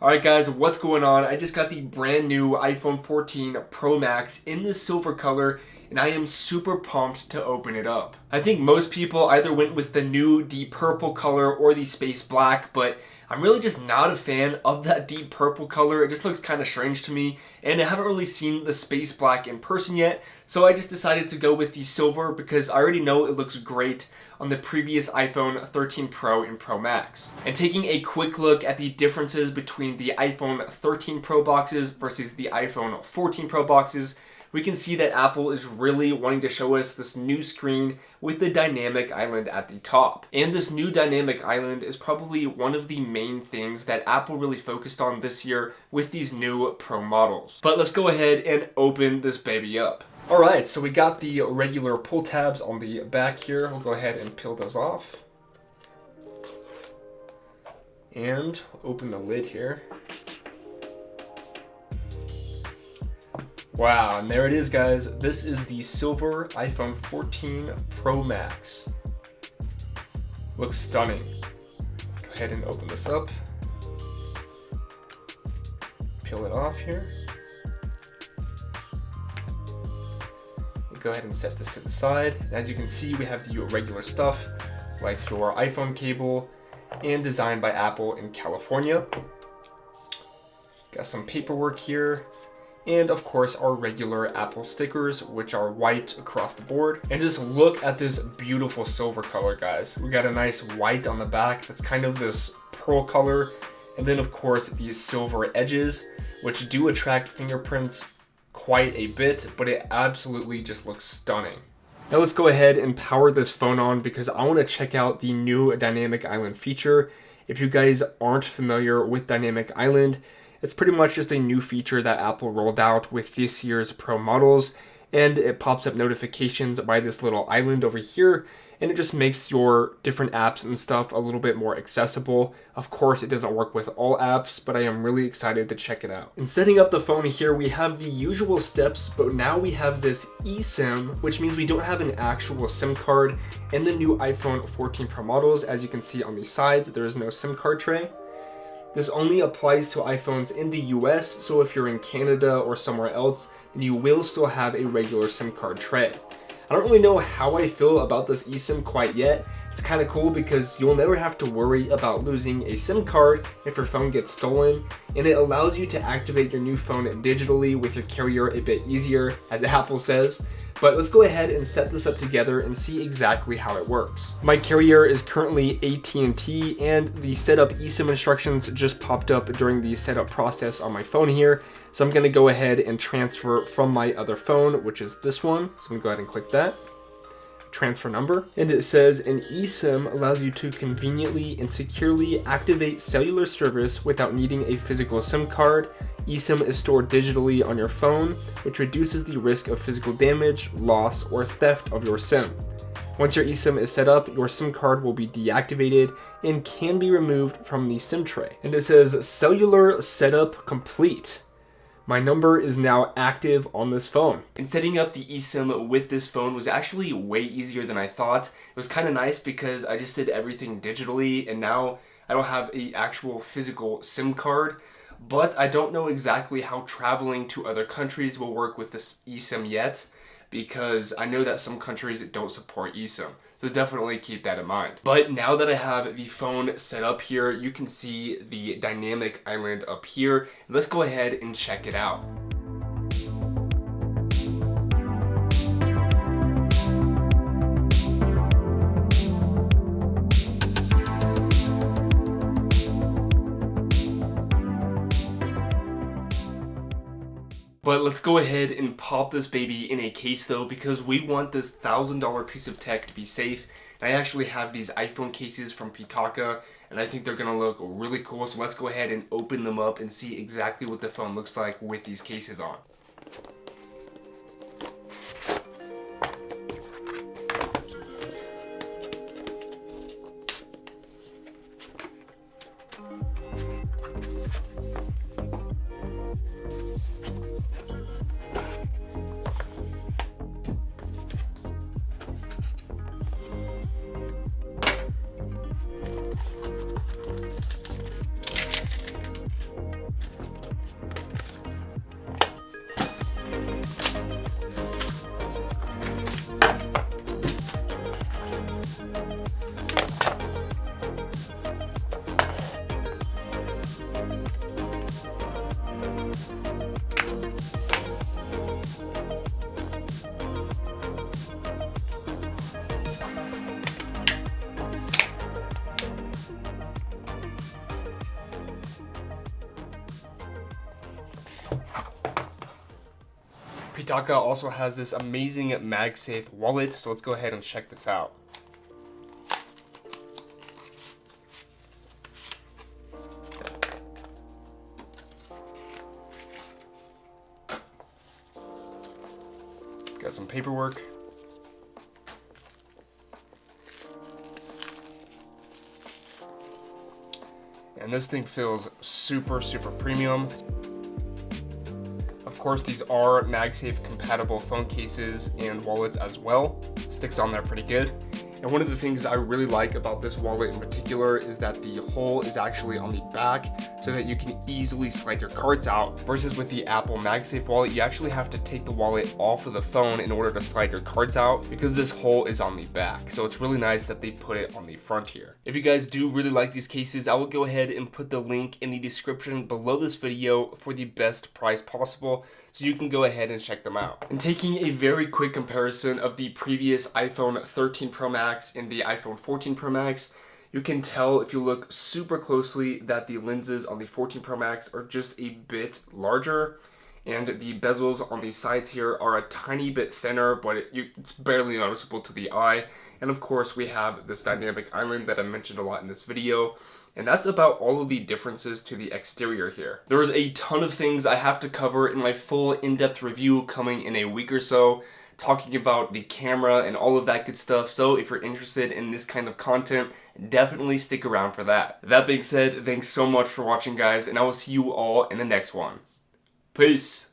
Alright guys, what's going on? I just got the brand new iPhone 14 Pro Max in the silver color and I am super pumped to open it up. I think most people either went with the new deep purple color or the space black, but I'm really just not a fan of that deep purple color. It just looks kind of strange to me, and I haven't really seen the space black in person yet, so I just decided to go with the silver because I already know it looks great on the previous iPhone 13 Pro and Pro Max. And taking a quick look at the differences between the iPhone 13 Pro boxes versus the iPhone 14 Pro boxes, we can see that Apple is really wanting to show us this new screen with the dynamic island at the top. And this new dynamic island is probably one of the main things that Apple really focused on this year with these new Pro models. But let's go ahead and open this baby up. Alright, so we got the regular pull tabs on the back here. We'll go ahead and peel those off. And open the lid here. Wow, and there it is, guys. This is the silver iPhone 14 Pro Max. Looks stunning. Go ahead and open this up. Peel it off here. Go ahead and set this to the side. As you can see, we have the regular stuff like your iPhone cable and designed by Apple in California. Got some paperwork here. And of course our regular Apple stickers, which are white across the board. And just look at this beautiful silver color, guys. We got a nice white on the back that's kind of this pearl color. And then of course these silver edges, which do attract fingerprints quite a bit, but it absolutely just looks stunning. Now let's go ahead and power this phone on because I want to check out the new Dynamic Island feature. If you guys aren't familiar with Dynamic Island, it's pretty much just a new feature that Apple rolled out with this year's Pro models, and it pops up notifications by this little island over here, and it just makes your different apps and stuff a little bit more accessible. Of course, it doesn't work with all apps, but I am really excited to check it out. In setting up the phone here, we have the usual steps, but now we have this eSIM, which means we don't have an actual SIM card in the new iPhone 14 Pro models. As you can see on the sides, there is no SIM card tray. This only applies to iPhones in the US, so if you're in Canada or somewhere else, then you will still have a regular SIM card tray. I don't really know how I feel about this eSIM quite yet. It's kind of cool because you'll never have to worry about losing a SIM card if your phone gets stolen, and it allows you to activate your new phone digitally with your carrier a bit easier, as Apple says. But let's go ahead and set this up together and see exactly how it works. My carrier is currently AT&T, and the setup eSIM instructions just popped up during the setup process on my phone here. So I'm gonna go ahead and transfer from my other phone, which is this one. So I'm gonna go ahead and click that. Transfer number, and it says an eSIM allows you to conveniently and securely activate cellular service without needing a physical SIM card. eSIM is stored digitally on your phone, which reduces the risk of physical damage, loss, or theft of your SIM. Once your eSIM is set up, your SIM card will be deactivated and can be removed from the SIM tray. And it says cellular setup complete. My number is now active on this phone. And setting up the eSIM with this phone was actually way easier than I thought. It was kind of nice because I just did everything digitally, and now I don't have an actual physical SIM card. But I don't know exactly how traveling to other countries will work with this eSIM yet, because I know that some countries don't support eSIM. So definitely keep that in mind. But now that I have the phone set up here, you can see the dynamic island up here. Let's go ahead and check it out. But let's go ahead and pop this baby in a case though, because we want this $1,000 piece of tech to be safe. And I actually have these iPhone cases from Pitaka, and I think they're gonna look really cool. So let's go ahead and open them up and see exactly what the phone looks like with these cases on. Pitaka also has this amazing Magsafe wallet, so let's go ahead and check this out. Got some paperwork. And this thing feels super premium. Of course, these are Magsafe compatible phone cases and wallets as well. Sticks on there pretty good. And one of the things I really like about this wallet in particular is that the hole is actually on the back so that you can easily slide your cards out, versus with the Apple Magsafe wallet, you actually have to take the wallet off of the phone in order to slide your cards out because this hole is on the back. So it's really nice that they put it on the front here. If you guys do really like these cases, I will go ahead and put the link in the description below this video for the best price possible, so you can go ahead and check them out. And taking a very quick comparison of the previous iPhone 13 Pro Max and the iPhone 14 Pro Max, you can tell if you look super closely that the lenses on the 14 Pro Max are just a bit larger, and the bezels on the sides here are a tiny bit thinner, but it's barely noticeable to the eye. And of course, we have this dynamic island that I mentioned a lot in this video. And that's about all of the differences to the exterior here. There's a ton of things I have to cover in my full in-depth review coming in a week or so, talking about the camera and all of that good stuff. So if you're interested in this kind of content, definitely stick around for that. That being said, thanks so much for watching, guys, and I will see you all in the next one. Peace.